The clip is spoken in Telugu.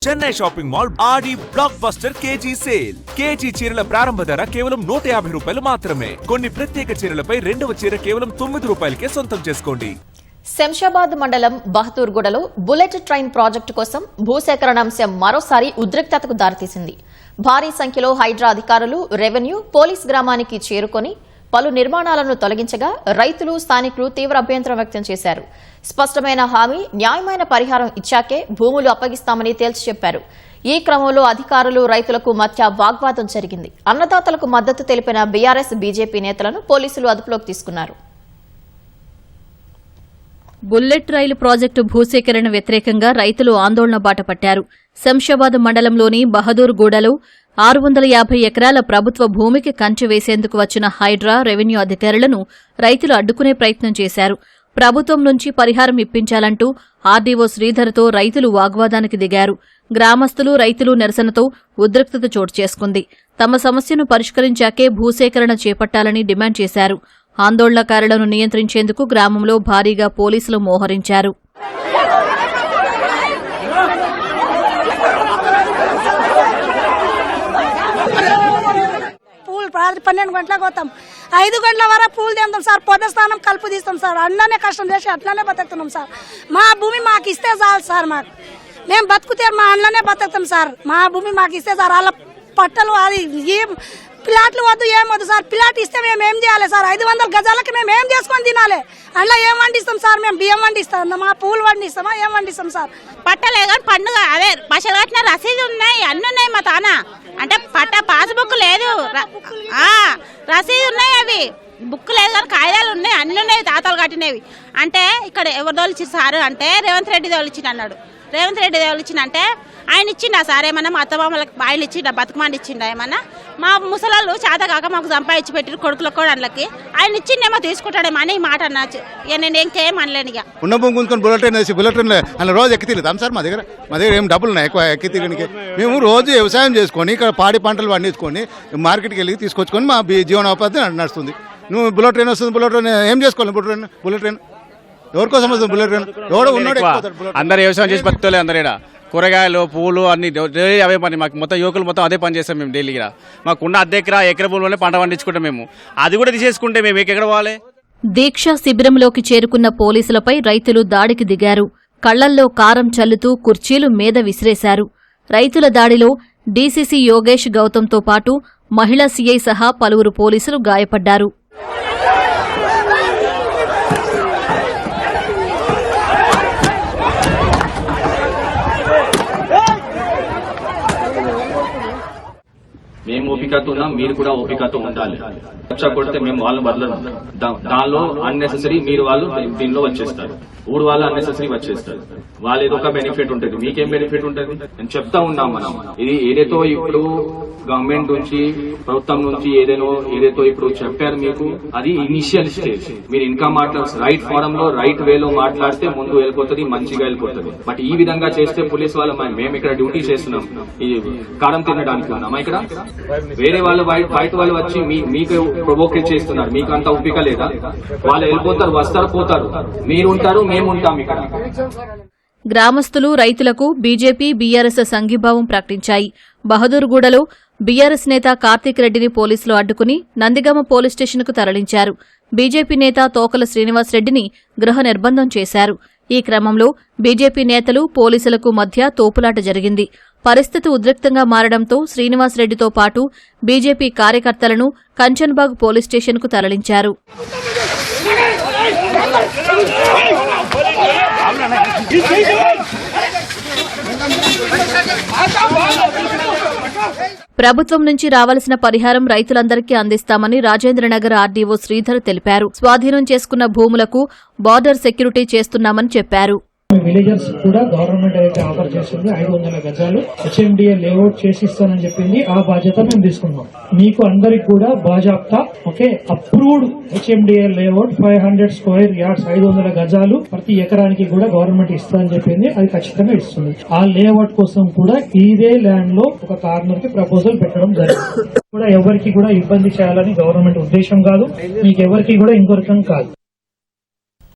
Chennai shopping mall Aadi blockbuster KG sale. KG చీరల ప్రారంభ ధర కేవలం 150 రూపాయలు మాత్రమే. కొన్ని ప్రత్యేక చీరలపై రెండవ చీర కేవలం 9 రూపాయలకే సొంతం చేసుకోండి. శంషాబాద్ మండలం బహదూర్గూడలో బుల్లెట్ ట్రైన్ ప్రాజెక్టు కోసం భూసేకరణ అంశం మరోసారి ఉద్రిక్తతకు దారితీసింది. భారీ సంఖ్యలో హైడ్రా అధికారులు, రెవెన్యూ, పోలీస్ గ్రామానికి చేరుకొని పలు నిర్మాణాలను తొలగించగా రైతులు, స్థానికులు తీవ్ర అభ్యంతరం వ్యక్తం చేశారు. స్పష్టమైన హామీ, న్యాయమైన పరిహారం ఇచ్చాకే భూములు అప్పగిస్తామని తేల్చి చెప్పారు. ఈ క్రమంలో అధికారులు, రైతులకు మధ్య వాగ్వాదం జరిగింది. అన్నదాతలకు మద్దతు తెలిపిన బీఆర్ఎస్, బీజేపీ నేతలను పోలీసులు అదుపులోకి తీసుకున్నారు. బుల్లెట్ రైలు ప్రాజెక్టు భూసేకరణ వ్యతిరేకంగా రైతులు ఆందోళన బాట పట్టారు. శంషాబాద్ మండలంలోని బహదూర్గూడలో 650 ఎకరాల ప్రభుత్వ భూమికి కంచె వేసేందుకు వచ్చిన హైడ్రా, రెవెన్యూ అధికారులను రైతులు అడ్డుకునే ప్రయత్నం చేశారు. ప్రభుత్వం నుంచి పరిహారం ఇప్పించాలంటూ ఆర్డీఓ శ్రీధర్తో రైతులు వాగ్వాదానికి దిగారు. గ్రామస్తులు, రైతులు నిరసనతో ఉద్రిక్తత చోటు చేసుకుంది. తమ సమస్యను పరిష్కరించాకే భూసేకరణ చేపట్టాలని డిమాండ్ చేశారు. ఆందోళనకారులను నియంత్రించేందుకు గ్రామంలో భారీగా పోలీసులు మోహరించారు. పూలు 12 గంటలకు పోతాం, 5 గంటల వరకు పూలు తెంతాం సార్. పొద్దుస్థానం కలుపు తీస్తాం సార్. అన్ననే కష్టం చేసి అట్లనే బతుకుతున్నాం సార్. మా భూమి మాకు ఇస్తే చాలు సార్. మేము బతుకుతే మా అన్ననే బతుకుతాం సార్. మా భూమి మాకు ఇస్తే సార్. వాళ్ళ పట్టలు అది ఏం ప్లాట్లు వద్దు, ఏం వద్దు సార్. ప్లాట్ ఇస్తే మేము ఏం చేయాలి సార్? 500 గజాలకి మేము ఏం చేసుకొని తినాలి? అందులో ఏం వండిస్తాం సార్? మేము బియ్యం వండిస్తాం, మా పూలు వండిస్తామా, ఏం వండిస్తాం సార్? పట్టలే కానీ పండుగ అదే పైసలు కట్టిన రసీదు ఉన్నాయి, అన్ని ఉన్నాయి మా తాన. అంటే పట్ట పాస్బుక్ లేదు, రసీదు ఉన్నాయి, అవి బుక్ లేదు కానీ కాగితాలు ఉన్నాయి, అన్ని ఉన్నాయి తాతలు కట్టినవి. అంటే ఇక్కడ ఎవరు తోలిచ్చారు సార్ అంటే రేవంత్ రెడ్డి తోలిచ్చిండు అన్నాడు. రేవంత్ రెడ్డి తోలిచ్చిండు అంటే ఆయన ఇచ్చిండా సార్? ఏమన్నా మా అత్తమామలకు ఆయన ఇచ్చిండా? బతుకమాండి ఇచ్చిండా? ఏమన్నా మా ముసలాళ్ళు చేత కాక మాకు సంపాదించి పెట్టిరు కొడుకులకు కూడా. అందులోకి ఆయన ఇచ్చిండేమో తీసుకుంటాడేమో అని మాట అన్నచ్చు. నేను ఇంకేం అనలేను. ఇక ఉన్న గుంజుకొని బుల్లెట్ ట్రైన్ వేసి బుల్లెట్ ట్రైన్ అలా రోజు ఎక్కి తిరుగుతాం సార్. మా దగ్గర ఏం డబ్బులు ఉన్నాయి ఎక్కువ ఎక్కి తిరగడానికి. మేము రోజు వ్యవసాయం చేసుకొని ఇక్కడ పాడి పంటలు పండించుకొని మార్కెట్కి వెళ్ళి తీసుకొచ్చుకొని మా జీవనోపాధి నడుస్తుంది. నువ్వు బుల్లెట్ ట్రైన్ వస్తుంది, బుల్లెట్ ట్రైన్ ఏం చేసుకోవాలి? బుల్లెట్ ట్రైన్ ఎవరి కోసం వస్తుంది? బుల్లెట్ ట్రైన్ ఎవడో ఉన్నాడు. అందరు వ్యవసాయం చేసి బతుకోలే. అందరు ఇక్కడ కూరగాయలు, పూలు అన్ని డైలీ అవే పని. మాకు మొత్తం యువకులు మొత్తం అదే పని చేస్తాం మేము డైలీగా. మాకున్న ఎకర భూమిలోనే పంట పండించుకుంటాం మేము. అది కూడా తీసేసుకుంటే మేము ఎక్కడ పోవాలి? దీక్షా శిబిరంలోకి చేరుకున్న పోలీసులపై రైతులు దాడికి దిగారు. కళ్లల్లో కారం చల్లుతూ కుర్చీలు మీద విసిరేశారు. రైతుల దాడిలో డీసీసీ యోగేష్ గౌతంతో పాటు మహిళా సీఐ సహా పలువురు పోలీసులు గాయపడ్డారు. మేము ఓపికతో ఉన్నాం, మీరు కూడా ఓపికతో ఉండాలి. రక్ష కొడితే మేము వాళ్ళు బదలను. దానిలో అన్నెసెసరీ మీరు వాళ్ళు దీనిలో వచ్చేస్తారు. ఊరు వాళ్ళు అన్నెసెసరీ వచ్చేస్తారు. వాళ్ళు ఏదో ఒక బెనిఫిట్ ఉంటుంది, మీకేం బెనిఫిట్ ఉంటుంది? నేను చెప్తా ఉన్నాం మనం. ఇది ఏదైతే ఇప్పుడు గవర్నమెంట్ నుంచి, ప్రభుత్వం నుంచి ఏదైతే ఇప్పుడు చెప్పారు మీకు, అది ఇనిషియల్ స్టేజ్. మీరు ఇంకా రైట్ ఫారం లో రైట్ వేలో మాట్లాడితే ముందు వెళ్ళిపోతుంది, మంచిగా వెళ్ళిపోతుంది. బట్ ఈ విధంగా చేస్తే పోలీస్ వాళ్ళు మేము ఇక్కడ డ్యూటీ చేస్తున్నాం, ఈ కారం తినడానికి ఉన్నామా? ఇక్కడ వేరే వాళ్ళు బయట వాళ్ళు వచ్చి మీకు ప్రొవోకేట్ చేస్తున్నారు. మీకు అంత ఓపిక లేదా? వాళ్ళు వెళ్ళిపోతారు, వస్తారు, పోతారు. మీరు ఉంటారు, మేము ఉంటాం ఇక్కడ. గ్రామస్తులు, రైతులకు బీజేపీ, బీఆర్ఎస్ సంఘీభావం ప్రకటించాయి. బహదూర్గూడలో బీఆర్ఎస్ నేత కార్తీక్ రెడ్డిని పోలీసులు అడ్డుకుని నందిగామ పోలీస్ స్టేషన్కు తరలించారు. బీజేపీ నేత తోకల శ్రీనివాసరెడ్డిని గృహ నిర్బంధం చేశారు. ఈ క్రమంలో బీజేపీ నేతలు, పోలీసులకు మధ్య తోపులాట జరిగింది. పరిస్థితి ఉద్రిక్తంగా మారడంతో శ్రీనివాసరెడ్డితో పాటు బీజేపీ కార్యకర్తలను కంచన్బాగ్ పోలీస్ స్టేషన్కు తరలించారు. ప్రభుత్వం నుంచి రావాల్సిన పరిహారం రైతులందరికీ అందిస్తామని రాజేంద్రనగర్ ఆర్డీఓ శ్రీధర్ తెలిపారు. స్వాధీనం చేసుకున్న భూములకు బార్డర్ సెక్యూరిటీ చేస్తున్నామని చెప్పారు. విలేజర్స్ కూడా గవర్నమెంట్ అయితే ఆఫర్ చేస్తుంది 500 గజాలు హెచ్ఎండిఏ లేఅవుట్ చేసి ఇస్తానని చెప్పింది. ఆ బాధ్యత మేము తీసుకున్నాం. మీకు అందరికి కూడా బాజాప్తా approved HMDA layout 500 square yards 500 గజాలు ప్రతి ఎకరానికి కూడా గవర్నమెంట్ ఇస్తానని చెప్పింది. అది ఖచ్చితంగా ఇస్తుంది. ఆ లేఅవుట్ కోసం కూడా ఇదే ల్యాండ్ లో ఒక కార్నర్ కి ప్రపోజల్ పెట్టడం జరిగింది. కూడా ఎవరికి కూడా ఇబ్బంది చేయాలని గవర్నమెంట్ ఉద్దేశం కాదు. మీకు ఎవరికి కూడా ఇంకొరకం కాదు.